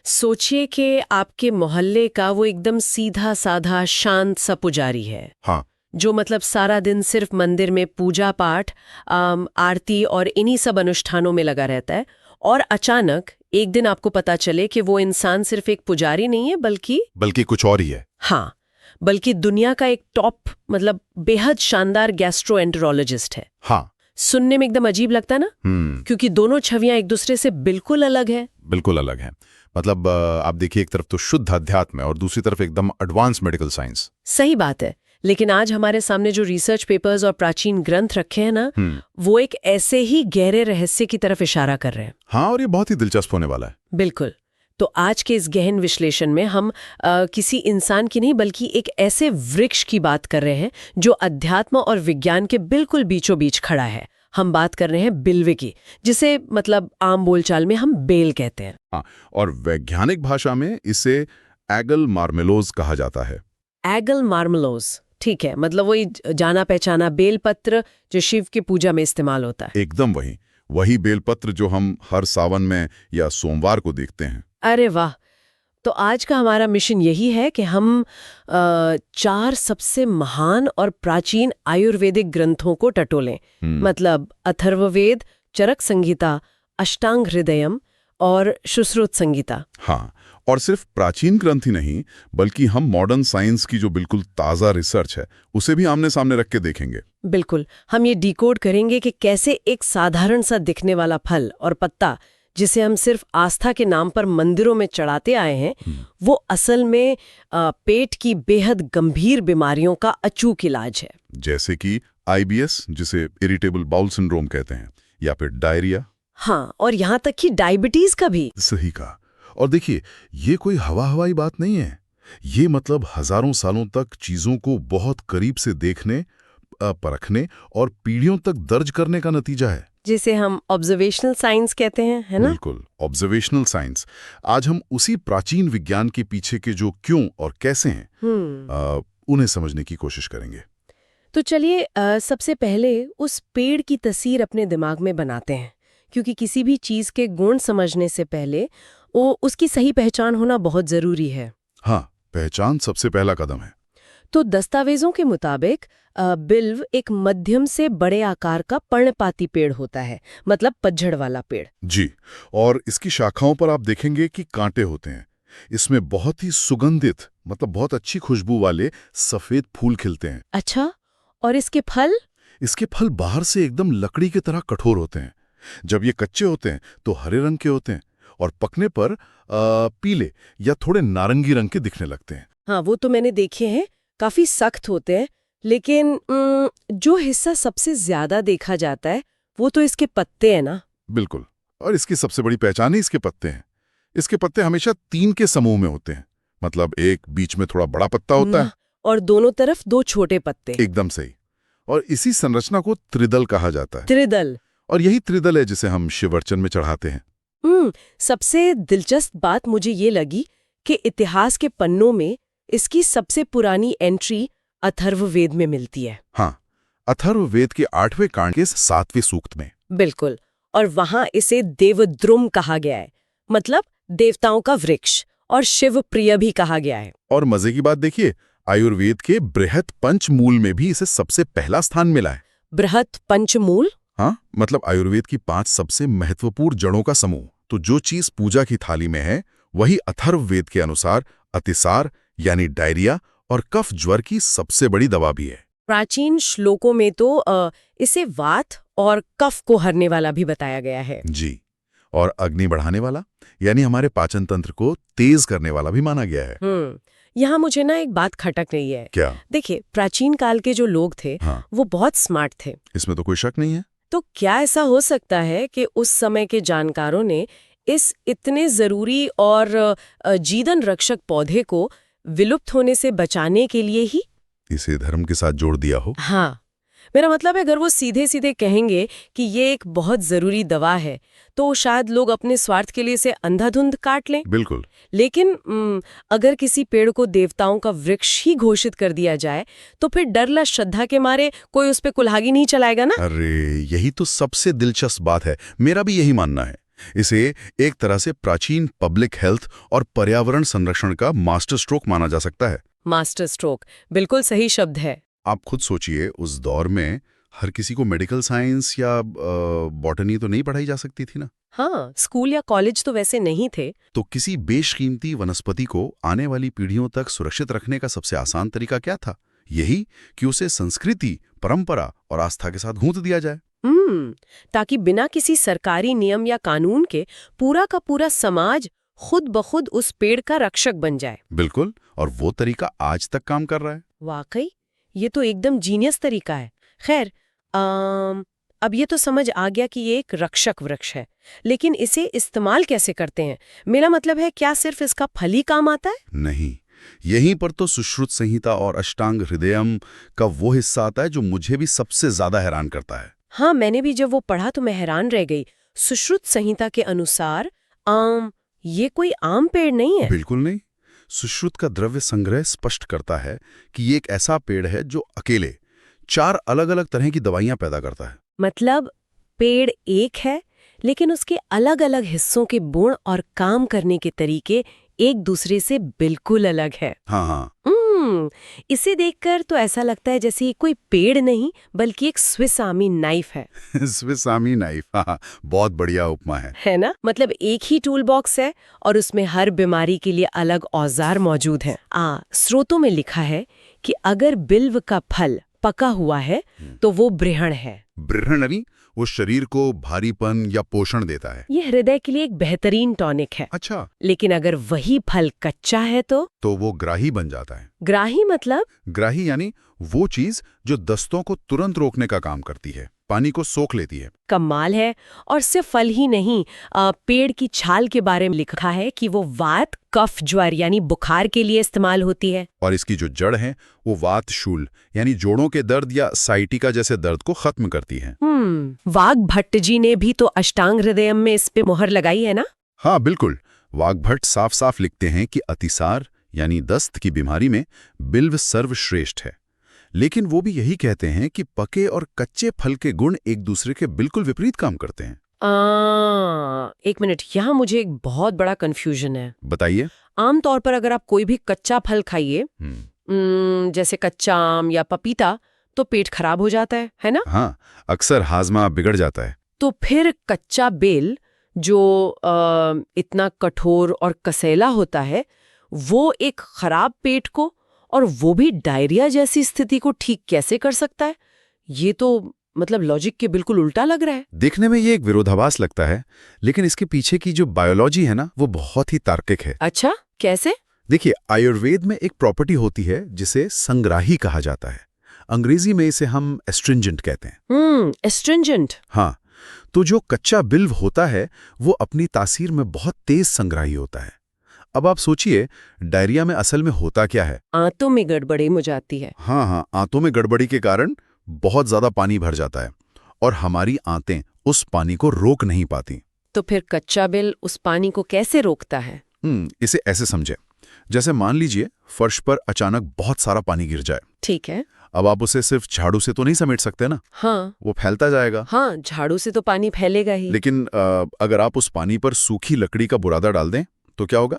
सोचिए कि आपके मोहल्ले का वो एकदम सीधा साधा शांत सा पुजारी है। हाँ। जो मतलब सारा दिन सिर्फ मंदिर में पूजा पाठ, आरती और इन्हीं सब अनुष्ठानों में लगा रहता है, और अचानक एक दिन आपको पता चले कि वो इंसान सिर्फ एक पुजारी नहीं है बल्कि कुछ और ही है। हाँ, बल्कि दुनिया का एक टॉप मतलब बेहद शानदार गैस्ट्रोएंटरोलॉजिस्ट है। हाँ। सुनने में एकदम अजीब लगता ना, क्योंकि दोनों छवियां एक दूसरे से बिल्कुल अलग है। बिल्कुल अलग है। मतलब आप देखिए, एक तरफ तो शुद्ध अध्यात्म है और दूसरी तरफ एकदम एडवांस मेडिकल साइंस। सही बात है, लेकिन आज हमारे सामने जो रिसर्च पेपर्स और प्राचीन ग्रंथ रखे हैं ना, वो एक ऐसे ही गहरे रहस्य की तरफ इशारा कर रहे हैं। हाँ, और ये बहुत ही दिलचस्प होने वाला है। बिल्कुल। तो आज के इस गहन विश्लेषण में हम किसी इंसान की नहीं बल्कि एक ऐसे वृक्ष की बात कर रहे हैं जो अध्यात्म और विज्ञान के बिल्कुल बीचों बीच खड़ा है। हम बात कर रहे हैं बिल्वे की, जिसे मतलब आम बोलचाल में हम बेल कहते हैं। हाँ, और वैज्ञानिक भाषा में इसे एगल मार्मेलोज कहा जाता है। एगल मार्मेलोज, ठीक है, मतलब वही जाना पहचाना बेलपत्र जो शिव की पूजा में इस्तेमाल होता है। एकदम वही बेलपत्र जो हम हर सावन में या सोमवार को देखते हैं। अरे वाह! तो आज का हमारा मिशन यही है कि हम 4 सबसे महान और प्राचीन आयुर्वेदिक ग्रंथों को टटोलें। मतलब अथर्ववेद, चरक संहिता, अष्टांग हृदयम और सुश्रुत संहिता। हाँ, और सिर्फ प्राचीन ग्रंथ ही नहीं, बल्कि हम मॉडर्न साइंस की जो बिल्कुल ताज़ा रिसर्च है उसे भी आमने सामने रख के देखेंगे। बिल्कुल, हम ये डिकोड करेंगे कि कैसे एक साधारण सा दिखने वाला फल और पत्ता, जिसे हम सिर्फ आस्था के नाम पर मंदिरों में चढ़ाते आए हैं, वो असल में पेट की बेहद गंभीर बीमारियों का अचूक इलाज है। जैसे कि IBS, जिसे इरिटेबल बाउल सिंड्रोम कहते हैं, या फिर डायरिया। हाँ, और यहाँ तक कि डायबिटीज का भी। सही कहा। और देखिए, ये कोई हवाई बात नहीं है। ये मतलब हजारों सालों तक चीजों को बहुत करीब से देखने, परखने और पीढ़ियों तक दर्ज करने का नतीजा है, जिसे हम ऑब्जर्वेशनल साइंस कहते हैं, है ना? बिल्कुल, ऑब्जर्वेशनल साइंस। आज हम उसी प्राचीन विज्ञान के पीछे के जो क्यों और कैसे हैं, उन्हें समझने की कोशिश करेंगे। तो चलिए सबसे पहले उस पेड़ की तस्वीर अपने दिमाग में बनाते हैं, क्योंकि किसी भी चीज के गुण समझने से पहले उसकी सही पहचान होना बहुत जरूरी है। हाँ, पहचान सबसे पहला कदम है। तो दस्तावेजों के मुताबिक बिल्व एक मध्यम से बड़े आकार का पर्णपाती पेड़ होता है, मतलब पतझड़ वाला पेड़। जी, और इसकी शाखाओं पर आप देखेंगे कि कांटे होते हैं। इसमें बहुत ही सुगंधित, मतलब बहुत अच्छी खुशबू वाले सफेद फूल खिलते हैं। अच्छा, और इसके फल? इसके फल बाहर से एकदम लकड़ी की तरह कठोर होते हैं। जब ये कच्चे होते हैं तो हरे रंग के होते हैं, और पकने पर पीले या थोड़े नारंगी रंग के दिखने लगते हैं। हाँ, वो तो मैंने देखे हैं, काफी सख्त होते हैं। लेकिन जो हिस्सा सबसे ज्यादा देखा जाता है वो तो इसके पत्ते हैं ना? बिल्कुल, और इसकी सबसे बड़ी पहचान ही इसके पत्ते हैं। इसके पत्ते हमेशा 3 के समूह में होते हैं, मतलब एक बीच में थोड़ा बड़ा पत्ता होता है और दोनों तरफ 2 छोटे पत्ते। एकदम सही। और इसी संरचना को त्रिदल कहा जाता है। त्रिदल? और यही त्रिदल है जिसे हम शिवर्चन में चढ़ाते हैं। सबसे दिलचस्प बात मुझे ये लगी कि इतिहास के पन्नों में इसकी सबसे पुरानी एंट्री अथर्ववेद में मिलती है। हाँ, अथर्ववेद के 8वें कांड के 7वें सूक्त में। बिल्कुल, और वहां इसे देवद्रुम कहा गया है, मतलब देवताओं का वृक्ष, और शिव प्रिय भी कहा गया है। और मजे की बात देखिए, आयुर्वेद के बृहत पंचमूल में भी इसे सबसे पहला स्थान मिला है। बृहत पंचमूल? हाँ, मतलब आयुर्वेद की 5 सबसे महत्वपूर्ण जड़ों का समूह। तो जो चीज पूजा की थाली में है, वही अथर्ववेद के अनुसार अतिसार यानी डायरिया और कफ ज्वर की सबसे बड़ी दवा भी है। प्राचीन श्लोकों में तो इसे वात और कफ को हरने वाला भी बताया गया है। जी, और अग्नि बढ़ाने वाला, यानी हमारे पाचन तंत्र को तेज करने वाला भी माना गया है। यहाँ मुझे ना एक बात खटक रही है। क्या? देखिए, प्राचीन काल के जो लोग थे, हाँ, वो बहुत स्मार्ट थे। इसमें तो कोई शक नहीं है। तो क्या ऐसा हो सकता है कि उस समय के जानकारों ने इस इतने जरूरी और जीवन रक्षक पौधे को विलुप्त होने से बचाने के लिए ही इसे धर्म के साथ जोड़ दिया हो? हाँ, मेरा मतलब है, अगर वो सीधे सीधे कहेंगे कि ये एक बहुत जरूरी दवा है, तो शायद लोग अपने स्वार्थ के लिए इसे अंधाधुंध काट लें। बिल्कुल। लेकिन अगर किसी पेड़ को देवताओं का वृक्ष ही घोषित कर दिया जाए, तो फिर डर श्रद्धा के मारे कोई उस पे कुल्हाड़ी नहीं चलाएगा ना? अरे, यही तो सबसे दिलचस्प बात है। मेरा भी यही मानना है। इसे एक तरह से प्राचीन पब्लिक हेल्थ और पर्यावरण संरक्षण का मास्टर स्ट्रोक माना जा सकता है। मास्टर स्ट्रोक बिल्कुल सही शब्द है। आप खुद सोचिए, उस दौर में हर किसी को मेडिकल साइंस या बॉटनी तो नहीं पढ़ाई जा सकती थी ना। हाँ, स्कूल या कॉलेज तो वैसे नहीं थे। तो किसी बेशकीमती वनस्पति को आने वाली पीढ़ियों तक सुरक्षित रखने का सबसे आसान तरीका क्या था? यही कि उसे संस्कृति, परंपरा और आस्था के साथ गूंथ दिया जाए। ताकि बिना किसी सरकारी नियम या कानून के पूरा का पूरा समाज खुद ब खुद उस पेड़ का रक्षक बन जाए। बिल्कुल, और वो तरीका आज तक काम कर रहा है। वाकई ये तो एकदम जीनियस तरीका है। खैर, अब ये तो समझ आ गया कि ये एक रक्षक वृक्ष है, लेकिन इसे इस्तेमाल कैसे करते हैं? मेरा मतलब है, क्या सिर्फ इसका फल ही काम आता है? नहीं, यहीं पर तो सुश्रुत संहिता और अष्टांग हृदयम का वो हिस्सा आता है जो मुझे भी सबसे ज्यादा हैरान करता है। हाँ, मैंने भी जब वो पढ़ा तो मैं हैरान रह गई। सुश्रुत संहिता के अनुसार ये कोई आम पेड़ नहीं है। बिल्कुल नहीं। सुश्रुत का द्रव्य संग्रह स्पष्ट करता है कि ये एक ऐसा पेड़ है जो अकेले 4 अलग-अलग तरह की दवाइयां पैदा करता है। मतलब पेड़ एक है, लेकिन उसके अलग-अलग हिस्सों के गुण और काम करने के तरीके एक दूसरे से बिल्कुल अलग है। हाँ, इसे देखकर तो ऐसा लगता है जैसे ये कोई पेड़ नहीं बल्कि एक स्विस आर्मी नाइफ है। स्विस आर्मी नाइफ, हाँ, बहुत बढ़िया उपमा है ना? मतलब एक ही टूल बॉक्स है और उसमें हर बीमारी के लिए अलग औजार मौजूद हैं। स्रोतों में लिखा है कि अगर बिल्व का फल पका हुआ है तो वो बृहण है। बृहण यानी वो शरीर को भारीपन या पोषण देता है। ये हृदय के लिए एक बेहतरीन टॉनिक है। अच्छा। लेकिन अगर वही फल कच्चा है तो वो ग्राही बन जाता है। ग्राही मतलब? ग्राही यानी वो चीज जो दस्तों को तुरंत रोकने का काम करती है, पानी को सोख लेती है। कमाल है। और सिर्फ फल ही नहीं, पेड़ की छाल के बारे में लिखा है कि वो वात, कफ, ज्वर यानी बुखार के लिए इस्तेमाल होती है। और इसकी जो जड़ है वो वात शूल यानी जोड़ों के दर्द या साइटिका जैसे दर्द को खत्म करती है। वाग्भट्ट जी ने भी तो अष्टांग हृदयम में इस पे मोहर लगाई है ना? हाँ बिल्कुल। वाग्भट्ट साफ साफ लिखते हैं कि अतिसार यानी दस्त की बीमारी में बिल्व सर्वश्रेष्ठ है। लेकिन वो भी यही कहते हैं कि पके और कच्चे फल के गुण एक दूसरे के बिल्कुल विपरीत काम करते हैं। एक मिनट, यहाँ मुझे एक बहुत बड़ा कंफ्यूजन है। बताइए। आमतौर पर अगर आप कोई भी कच्चा फल खाइए, जैसे कच्चा आम या पपीता, तो पेट खराब हो जाता है ना? हाँ, अक्सर हाजमा बिगड़ जाता है। तो फिर कच्चा बेल जो इतना कठोर और कसेला होता है, वो एक खराब पेट को और वो भी डायरिया जैसी स्थिति को ठीक कैसे कर सकता है? ये तो मतलब लॉजिक के बिल्कुल उल्टा लग रहा है। देखने में ये एक विरोधाभास लगता है, लेकिन इसके पीछे की जो बायोलॉजी है ना, वो बहुत ही तार्किक है। अच्छा, कैसे? देखिए, आयुर्वेद में एक प्रॉपर्टी होती है जिसे संग्राही कहा जाता है। अंग्रेजी में इसे हम एस्ट्रिंजेंट कहते हैं। एस्ट्रिंजेंट। हाँ, तो जो कच्चा बिल्व होता है वो अपनी तासीर में बहुत तेज संग्राही होता है। अब आप सोचिए, डायरिया में असल में होता क्या है? आंतों में गड़बड़ी हो जाती है। हाँ, आंतों में गड़बड़ी के कारण बहुत ज्यादा पानी भर जाता है और हमारी आंतें उस पानी को रोक नहीं पाती। तो फिर कच्चा बिल उस पानी को कैसे रोकता है? इसे ऐसे समझे, जैसे मान लीजिए फर्श पर अचानक बहुत सारा पानी गिर जाए। ठीक है। अब आप उसे सिर्फ झाड़ू से तो नहीं समेट सकते ना। हाँ, वो फैलता जाएगा। हाँ, झाड़ू से तो पानी फैलेगा ही। लेकिन अगर आप उस पानी पर सूखी लकड़ी का बुरादा डाल दें तो क्या होगा?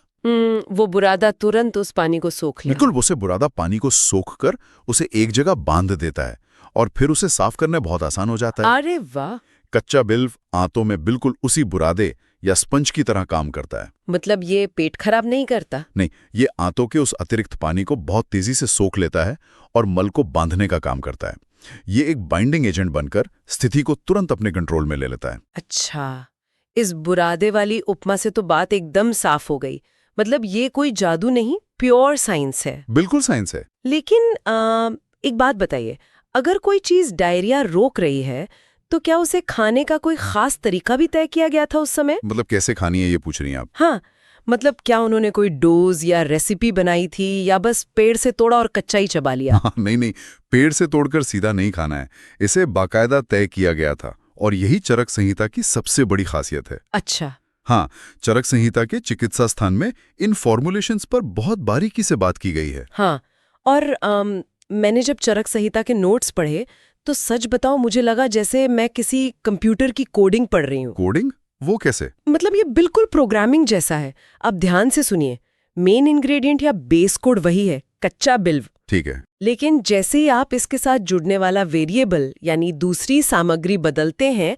वो बुरादा तुरंत उस पानी को सोख लेगा। बिल्कुल, उसे बुरादा पानी को सोख कर उसे एक जगह बांध देता है और फिर उसे साफ करना बहुत आसान हो जाता है। अरे वाह! कच्चा बिल्व आंतों में बिल्कुल उसी बुरादे या स्पंज की तरह काम करता है। मतलब ये पेट खराब नहीं करता? नहीं, ये आंतों के उस अतिरिक्त पानी को बहुत तेजी से सोख लेता है और मल को बांधने का काम करता है। ये एक बाइंडिंग एजेंट बनकर स्थिति को तुरंत अपने कंट्रोल में ले लेता है। अच्छा, इस बुरादे वाली उपमा से तो बात एकदम साफ हो गई। मतलब ये कोई जादू नहीं, प्योर साइंस है। बिल्कुल साइंस है। लेकिन एक बात बताइए, अगर कोई चीज डायरिया रोक रही है तो क्या उसे खाने का कोई खास तरीका भी तय किया गया था उस समय? मतलब कैसे खानी है ये पूछ रही हैं आप? हाँ, मतलब क्या उन्होंने कोई डोज या रेसिपी बनाई थी या बस पेड़ से तोड़ा और कच्चा ही चबा लिया? नहीं, पेड़ से तोड़कर सीधा नहीं खाना है। इसे बाकायदा तय किया गया था और यही चरक संहिता की सबसे बड़ी खासियत है। अच्छा। हाँ, चरक संहिता के चिकित्सा स्थान में इन फॉर्मुलेशंस पर बहुत बारीकी से बात की गई है। हाँ, और मैंने जब चरक संहिता के नोट्स पढ़े तो सच बताऊं, मुझे लगा जैसे मैं किसी कंप्यूटर की कोडिंग पढ़ रही हूँ। कोडिंग? वो कैसे? मतलब ये बिल्कुल प्रोग्रामिंग जैसा है। अब ध्यान से सुनिए, मेन इंग्रेडिएंट या बेस कोड वही है, कच्चा बिल्व। ठीक है। लेकिन जैसे ही आप इसके साथ जुड़ने वाला वेरिएबल यानी दूसरी सामग्री बदलते हैं,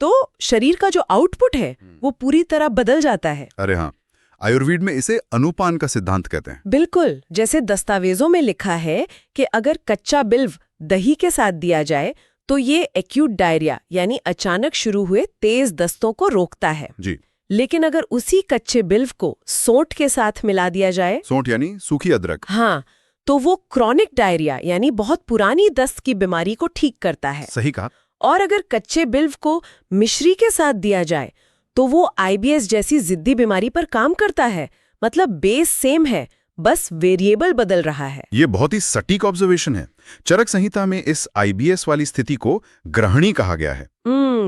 तो शरीर का जो आउटपुट है वो पूरी तरह बदल जाता है। अरे हाँ, आयुर्वेद में इसे अनुपान का सिद्धांत कहते हैं। बिल्कुल, जैसे दस्तावेजों में लिखा है कि अगर कच्चा बिल्व दही के साथ दिया जाए तो ये एक्यूट डायरिया यानी अचानक शुरू हुए तेज दस्तों को रोकता है जी। लेकिन अगर उसी कच्चे बिल्व को सोंठ के साथ मिला दिया जाए, सोंठ यानी सूखी अदरक, हाँ, तो वो क्रॉनिक डायरिया यानी बहुत पुरानी दस्त की बीमारी को ठीक करता है। सही कहा। और अगर कच्चे बिल्व को मिश्री के साथ दिया जाए तो वो आईबीएस जैसी जिद्दी बीमारी पर काम करता है। मतलब बेस सेम है, बस वेरिएबल बदल रहा है। ये बहुत ही सटीक ऑब्जर्वेशन है। चरक संहिता में इस आईबीएस वाली स्थिति को ग्रहणी कहा गया है।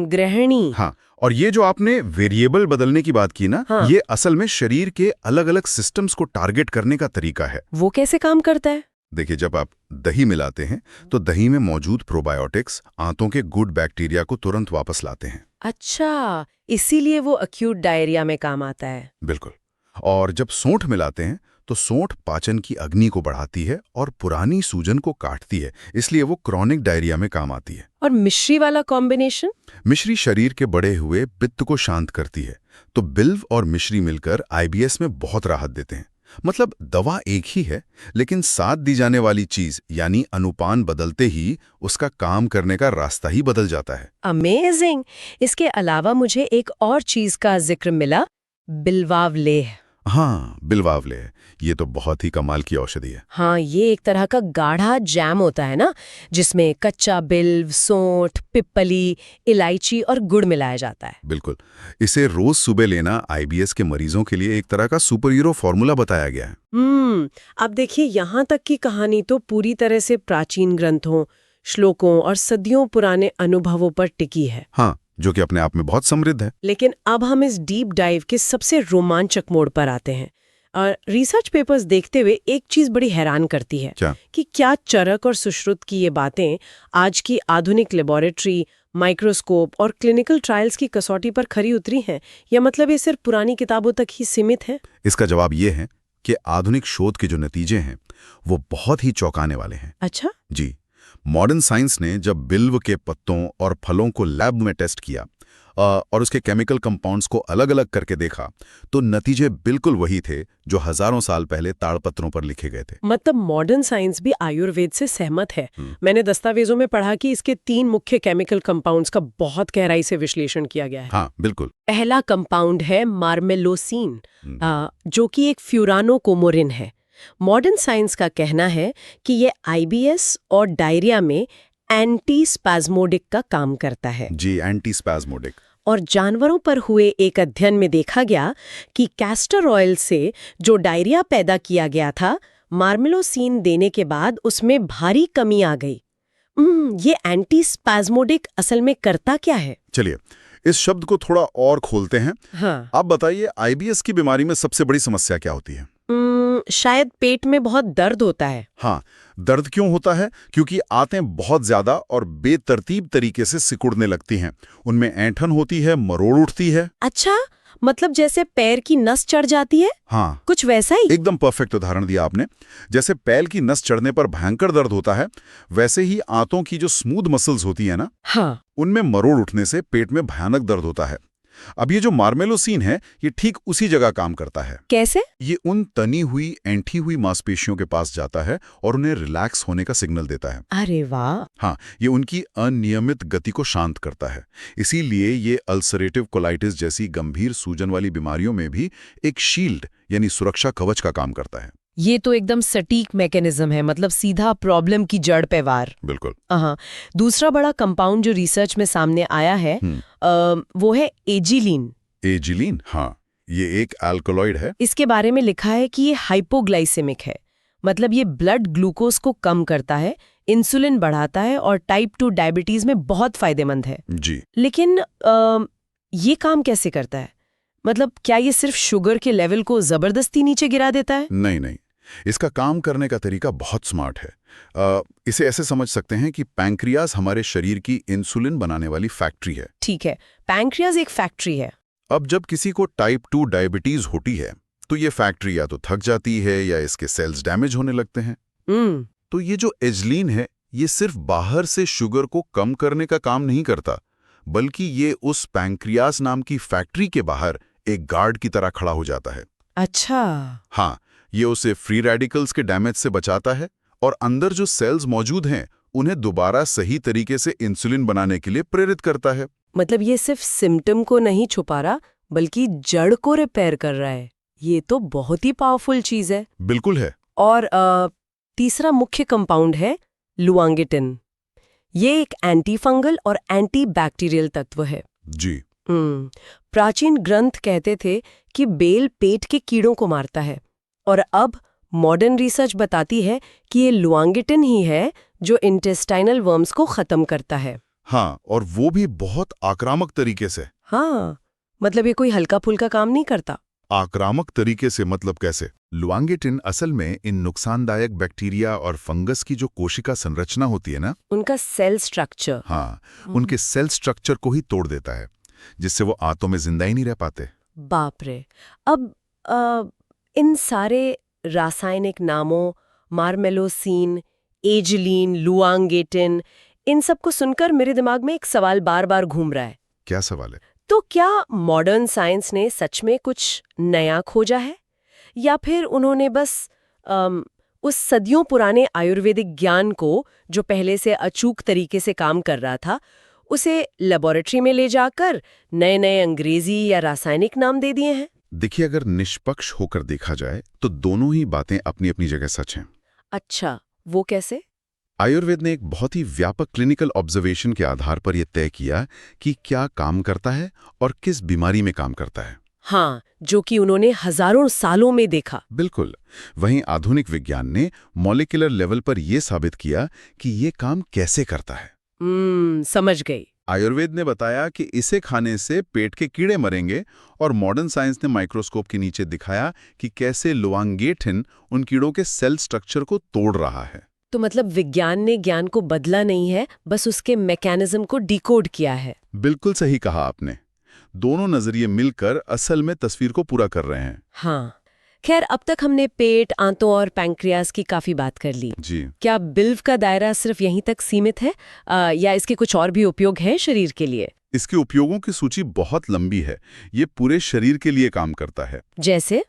ग्रहणी। हाँ, और ये जो आपने वेरिएबल बदलने की बात की ना, हाँ। ये असल में शरीर के अलग-अलग सिस्टम्स को टारगेट करने का तरीका है। वो कैसे काम करता है? देखिए, जब आप दही मिलाते हैं तो दही में मौजूद प्रोबायोटिक्स आंतों के गुड बैक्टीरिया को तुरंत वापस लाते हैं। अच्छा, इसीलिए वो एक्यूट डायरिया में काम आता है। बिल्कुल। और जब सोंठ मिलाते हैं तो सोंठ पाचन की अग्नि को बढ़ाती है और पुरानी सूजन को काटती है, इसलिए वो क्रॉनिक डायरिया में काम आती है। और मिश्री वाला कॉम्बिनेशन? मिश्री शरीर के बढ़े हुए पित्त को शांत करती है, तो बिल्व और मिश्री मिलकर आईबीएस में बहुत राहत देते हैं। मतलब दवा एक ही है, लेकिन साथ दी जाने वाली चीज यानी अनुपान बदलते ही उसका काम करने का रास्ता ही बदल जाता है। अमेजिंग। इसके अलावा मुझे एक और चीज का जिक्र मिला, बिल्वावलेह। हाँ, बिल्वावलेह, ये तो बहुत ही कमाल की औषधि है। हाँ, ये एक तरह का गाढ़ा जैम होता है ना, जिसमें कच्चा बिल्व, सोंठ, पिप्पली, इलायची और गुड़ मिलाया जाता है। बिल्कुल। इसे रोज सुबह लेना आईबीएस के मरीजों के लिए एक तरह का सुपर हीरो फॉर्मूला बताया गया है। अब देखिए, यहाँ तक की कहानी तो पूरी तरह से प्राचीन ग्रंथों, श्लोकों और सदियों पुराने अनुभवों पर टिकी है। हाँ, जो कि अपने आप में बहुत समृद्ध है। लेकिन अब हम इस डीप डाइव के सबसे रोमांचक मोड़ पर आते हैं। और रिसर्च पेपर्स देखते हुए एक चीज बड़ी हैरान करती है। क्या? कि क्या चरक और सुश्रुत की ये बातें आज की आधुनिक लेबोरेटरी, माइक्रोस्कोप और क्लिनिकल ट्रायल्स की कसौटी पर खरी उतरी हैं, या मतलब ये सिर्फ पुरानी किताबों तक ही सीमित है? इसका जवाब ये है कि आधुनिक शोध के जो नतीजे हैं वो बहुत ही चौंकाने वाले हैं। अच्छा जी। मॉडर्न साइंस ने जब बिल्व के पत्तों और फलों को लैब में टेस्ट किया और उसके केमिकल कंपाउंड्स को अलग अलग करके देखा, तो नतीजे बिल्कुल वही थे जो हजारों साल पहले ताड़पत्रों पर लिखे गए थे। मतलब मॉडर्न साइंस भी आयुर्वेद से सहमत है। मैंने दस्तावेजों में पढ़ा कि इसके 3 मुख्य केमिकल कंपाउंड्स का बहुत गहराई से विश्लेषण किया गया है। हाँ, बिल्कुल। पहला कंपाउंड है मार्मेलोसिन, जो कि एक फ्यूरानोकोमोरिन है। मॉडर्न साइंस का कहना है कि ये आईबीएस और डायरिया में एंटी स्पैज्मोडिक का काम करता है। जी, एंटी स्पैज्मोडिक। और जानवरों पर हुए एक अध्ययन में देखा गया कि कैस्टर ऑयल से जो डायरिया पैदा किया गया था, मार्मेलोसिन देने के बाद उसमें भारी कमी आ गई। ये एंटी स्पैज्मोडिक असल में करता क्या है? चलिए, इस शब्द को थोड़ा और खोलते हैं। हाँ। आप बताइए, आईबीएस की बीमारी में सबसे बड़ी समस्या क्या होती है? शायद पेट में बहुत दर्द होता है। हाँ, दर्द क्यों होता है? क्योंकि आंतें बहुत ज्यादा और बेतरतीब तरीके से सिकुड़ने लगती हैं। उनमें ऐंठन होती है, मरोड़ उठती है। अच्छा, मतलब जैसे पैर की नस चढ़ जाती है? हाँ, कुछ वैसा ही। एकदम परफेक्ट उदाहरण दिया आपने। जैसे पैर की नस चढ़ने पर भयंकर दर्द होता है, वैसे ही आंतों की जो स्मूथ मसल्स होती है ना, हाँ, उनमें मरोड़ उठने से पेट में भयानक दर्द होता है। अब ये जो मार्मेलोसिन है, ये ठीक उसी जगह काम करता है। कैसे? ये उन तनी हुई, ऐंठी हुई मांसपेशियों के पास जाता है और उन्हें रिलैक्स होने का सिग्नल देता है। अरे वाह। हाँ, ये उनकी अनियमित गति को शांत करता है। इसीलिए ये अल्सरेटिव कोलाइटिस जैसी गंभीर सूजन वाली बीमारियों में भी एक शील्ड यानी सुरक्षा कवच का काम करता है। ये तो एकदम सटीक मैकेनिज्म है, मतलब सीधा प्रॉब्लम की जड़ पे वार। बिल्कुल। हाँ। दूसरा बड़ा कंपाउंड जो रिसर्च में सामने आया है वो है एजिलीन। एजिलीन, हाँ, ये एक अल्कोलॉइड है। इसके बारे में लिखा है कि ये हाइपोग्लाइसेमिक है, मतलब ये ब्लड ग्लूकोज को कम करता है, इंसुलिन बढ़ाता है और टाइप 2 डायबिटीज में बहुत फायदेमंद है। जी। लेकिन ये काम कैसे करता है? मतलब क्या ये सिर्फ शुगर के लेवल को जबरदस्ती नीचे गिरा देता है? नहीं नहीं, इसका काम करने का तरीका बहुत स्मार्ट है। इसे ऐसे समझ सकते हैं कि पैंक्रियाज हमारे शरीर की इंसुलिन बनाने वाली फैक्ट्री है। ठीक है, पैंक्रियाज एक फैक्ट्री है। अब जब किसी को टाइप 2 डायबिटीज होती है तो ये फैक्ट्री या तो थक जाती है या इसके सेल्स डैमेज होने लगते हैं। तो ये जो एजलीन है ये सिर्फ बाहर से शुगर को कम करने का काम नहीं करता, बल्कि ये उस पैंक्रियास नाम की फैक्ट्री के बाहर एक गार्ड की तरह खड़ा हो जाता है। अच्छा। हाँ, ये उसे फ्री रेडिकल्स के डैमेज से बचाता है और अंदर जो सेल्स मौजूद हैं उन्हें दोबारा सही तरीके से इंसुलिन बनाने के लिए प्रेरित करता है। मतलब ये सिर्फ सिम्टम को नहीं छुपा रहा बल्कि जड़ को रिपेयर कर रहा है। ये तो बहुत ही पावरफुल चीज है। बिल्कुल है। और तीसरा मुख्य कंपाउंड है लुआंगेटिन। ये एक एंटी फंगल और एंटी बैक्टीरियल तत्व है। जी। प्राचीन ग्रंथ कहते थे कि बेल पेट के कीड़ों को मारता है, और अब मॉडर्न रिसर्च बताती है कि ये लुआंगेटिन ही है जो इंटेस्टाइनल वर्म्स को खत्म करता है। हाँ, और वो भी बहुत आक्रामक तरीके से। हाँ, मतलब ये कोई हल्का फुल्का काम नहीं करता। आक्रामक तरीके से मतलब कैसे? लुआंगेटिन असल में इन नुकसानदायक बैक्टीरिया और फंगस की जो कोशिका संरचना होती है ना, उनका सेल स्ट्रक्चर, हाँ, उनके सेल स्ट्रक्चर को ही तोड़ देता है, जिससे वो आंतों में जिंदा ही नहीं रह पाते। बाप रे। अब इन सारे रासायनिक नामों, मार्मेलोसीन, एजलीन, लुआंगेटिन, इन सब को सुनकर मेरे दिमाग में एक सवाल बार बार घूम रहा है। क्या सवाल है? तो क्या मॉडर्न साइंस ने सच में कुछ नया खोजा है, या फिर उन्होंने बस उस सदियों पुराने आयुर्वेदिक ज्ञान को जो पहले से अचूक तरीके से काम कर रहा था उसे लेबोरेटरी में ले जाकर नए नए अंग्रेजी या रासायनिक नाम दे दिए हैं? देखिए, अगर निष्पक्ष होकर देखा जाए तो दोनों ही बातें अपनी अपनी जगह सच हैं। अच्छा, वो कैसे? आयुर्वेद ने एक बहुत ही व्यापक क्लिनिकल ऑब्जर्वेशन के आधार पर यह तय किया कि क्या काम करता है और किस बीमारी में काम करता है। हाँ, जो कि उन्होंने हजारों सालों में देखा। बिल्कुल। वहीं आधुनिक विज्ञान ने मॉलिक्यूलर लेवल पर यह साबित किया कि ये काम कैसे करता है। समझ गई। आयुर्वेद ने बताया कि इसे खाने से पेट के कीड़े मरेंगे, और मॉडर्न साइंस ने माइक्रोस्कोप के नीचे दिखाया कि कैसे लुआंगेटिन उन कीड़ों के सेल स्ट्रक्चर को तोड़ रहा है। तो मतलब विज्ञान ने ज्ञान को बदला नहीं है, बस उसके मैकेनिज्म को डिकोड किया है। बिल्कुल सही कहा आपने। दोनों नजरिए मिलकर असल में तस्वीर को पूरा कर रहे हैं। हाँ, खैर अब तक हमने पेट, आंतों और पैंक्रियास की काफी बात कर ली। जी। क्या बिल्व का दायरा सिर्फ यहीं तक सीमित है, या इसके कुछ और भी उपयोग हैं शरीर के लिए? इसके उपयोगों की सूची बहुत लंबी है। ये पूरे शरीर के लिए काम करता है। जैसे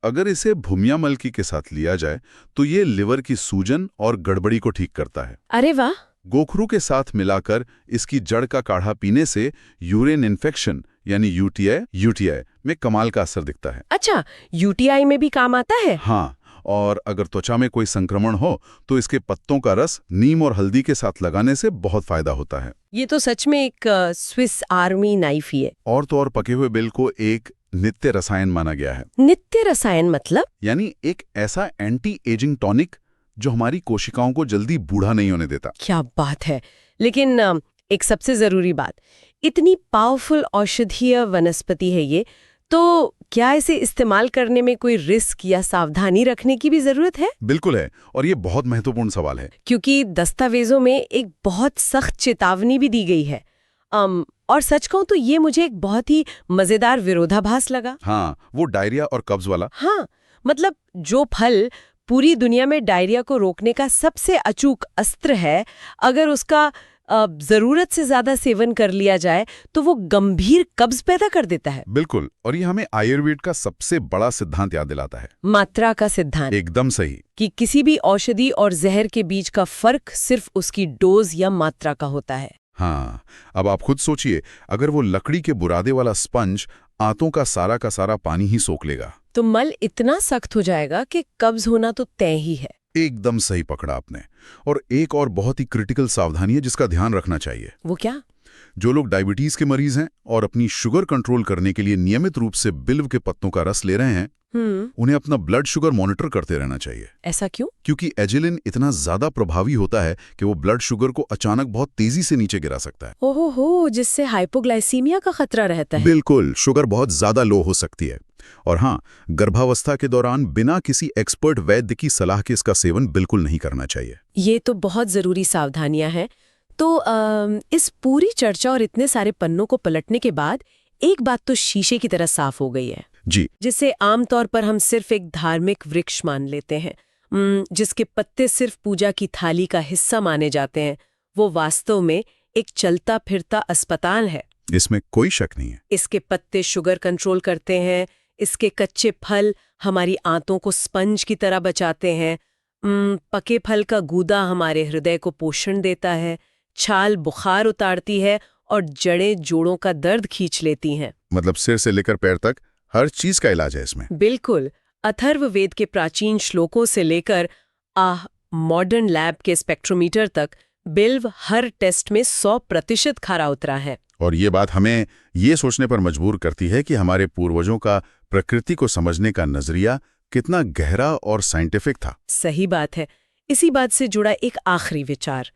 अगर इसे भूमिया मलकी के साथ लिया जाए तो ये लिवर की सूजन और गड़बड़ी को ठीक करता है। अरे वाह। गोखरू के साथ मिलाकर इसकी जड़ का काढ़ा पीने से यूरिन इन्फेक्शन यानी यूटीआई में कमाल का असर दिखता है। अच्छा, यूटीआई में भी काम आता है? हाँ, और अगर त्वचा में कोई संक्रमण हो तो इसके पत्तों का रस नीम और हल्दी के साथ लगाने से बहुत फायदा होता है। ये तो सच में एक स्विस आर्मी नाइफ ही है। और तो और पके हुए बेल को एक नित्य रसायन माना गया है। नित्य रसायन मतलब? यानी एक ऐसा एंटी एजिंग टॉनिक जो हमारी कोशिकाओं को जल्दी बूढ़ा नहीं होने देता। क्या बात है। लेकिन एक सबसे जरूरी बात, इतनी पावरफुल औषधीय वनस्पति है ये, तो क्या इसे इस्तेमाल करने में कोई रिस्क या सावधानी रखने की भी जरूरत है? बिल्कुल है, और ये बहुत महत्वपूर्ण सवाल है, क्योंकि दस्तावेजों में एक बहुत सख्त चेतावनी भी दी गई है। और सच कहूं तो ये मुझे एक बहुत ही मजेदार विरोधाभास लगा। हाँ, वो डायरिया और कब्ज वाला। हाँ, मतलब जो फल पूरी दुनिया में डायरिया को रोकने का सबसे अचूक अस्त्र है, अगर उसका जरूरत से ज्यादा सेवन कर लिया जाए तो वो गंभीर कब्ज पैदा कर देता है। बिल्कुल, और ये हमें आयुर्वेद का सबसे बड़ा सिद्धांत याद दिलाता है, मात्रा का सिद्धांत। एकदम सही। कि किसी भी औषधि और जहर के बीच का फर्क सिर्फ उसकी डोज या मात्रा का होता है। हाँ, अब आप खुद सोचिए, अगर वो लकड़ी के बुरादे वाला स्पंज आंतों का सारा पानी ही सोख लेगा तो मल इतना सख्त हो जाएगा कि कब्ज होना तो तय ही है। एकदम सही पकड़ा आपने। और एक और बहुत ही क्रिटिकल सावधानी है जिसका ध्यान रखना चाहिए। वो क्या? जो लोग डायबिटीज के मरीज हैं और अपनी शुगर कंट्रोल करने के लिए नियमित रूप से बिल्व के पत्तों का रस ले रहे हैं, उन्हें अपना ब्लड शुगर मॉनिटर करते रहना चाहिए। ऐसा क्यों? क्योंकि एजिलिन इतना ज्यादा प्रभावी होता है कि वो ब्लड शुगर को अचानक बहुत तेजी से नीचे गिरा सकता है। ओहो, जिससे हाइपोग्लाइसीमिया का खतरा रहता है। बिल्कुल, शुगर बहुत ज्यादा लो हो सकती है। और हाँ, गर्भावस्था के दौरान बिना किसी एक्सपर्ट वैद्य की सलाह के इसका सेवन बिल्कुल नहीं करना चाहिए। ये तो बहुत जरूरी सावधानियां हैं। तो इस पूरी चर्चा और इतने सारे पन्नों को पलटने के बाद एक बात तो शीशे की तरह साफ हो गई है, जी, जिसे आमतौर पर हम सिर्फ एक धार्मिक वृक्ष मान लेते हैं, जिसके पत्ते सिर्फ पूजा की थाली का हिस्सा माने जाते हैं, वो वास्तव में एक चलता फिरता अस्पताल है। इसमें कोई शक नहीं है। इसके पत्ते शुगर कंट्रोल करते हैं, इसके कच्चे फल हमारी आंतों को स्पंज की तरह बचाते हैं, पके फल का गूदा हमारे हृदय को पोषण देता है, छाल बुखार उतारती है और जड़ें जोड़ों का दर्द खींच लेती हैं। मतलब सिर से लेकर पैर तक हर चीज का इलाज है इसमें। बिल्कुल। अथर्ववेद के प्राचीन श्लोकों से लेकर मॉडर्न लैब के स्पेक्ट्रोमीटर तक बिल्व हर टेस्ट में 100% खरा उतरा है। और ये बात हमें ये सोचने पर मजबूर करती है कि हमारे पूर्वजों का प्रकृति को समझने का नजरिया कितना गहरा और साइंटिफिक था। सही बात है। इसी बात से जुड़ा एक आखिरी विचार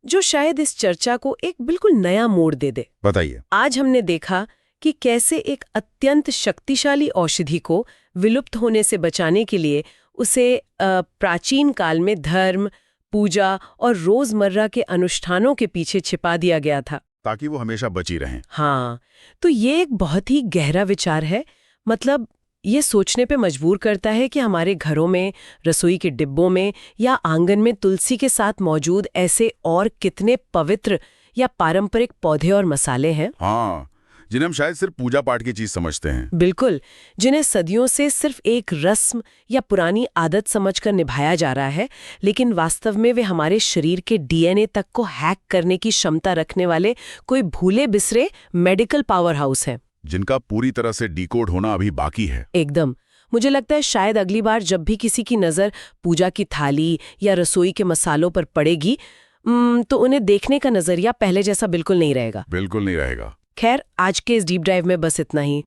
जो शायद इस चर्चा को एक बिल्कुल नया मोड़ दे दे। बताइए। आज हमने देखा कि कैसे एक अत्यंत शक्तिशाली औषधि को विलुप्त होने से बचाने के लिए उसे प्राचीन काल में धर्म, पूजा और रोजमर्रा के अनुष्ठानों के पीछे छिपा दिया गया था, ताकि वो हमेशा बची रहें। हाँ, तो ये एक बहुत ही गहरा विचार है। मतलब ये सोचने पे मजबूर करता है कि हमारे घरों में, रसोई के डिब्बों में या आंगन में तुलसी के साथ मौजूद ऐसे और कितने पवित्र या पारंपरिक पौधे और मसाले हैं। हाँ, जिन्हें हम शायद सिर्फ पूजा पाठ की चीज समझते हैं। बिल्कुल, जिन्हें सदियों से सिर्फ एक रस्म या पुरानी आदत समझकर निभाया जा रहा है, लेकिन वास्तव में वे हमारे शरीर के डीएनए तक को हैक करने की क्षमता रखने वाले कोई भूले बिसरे मेडिकल पावर हाउस हैं, जिनका पूरी तरह से डिकोड होना अभी बाकी है। एकदम। मुझे लगता है शायद अगली बार जब भी किसी की नज़र पूजा की थाली या रसोई के मसालों पर पड़ेगी, तो उन्हें देखने का नजरिया पहले जैसा बिल्कुल नहीं रहेगा। बिल्कुल नहीं रहेगा। खैर, आज के इस डीप ड्राइव में बस इतना ही।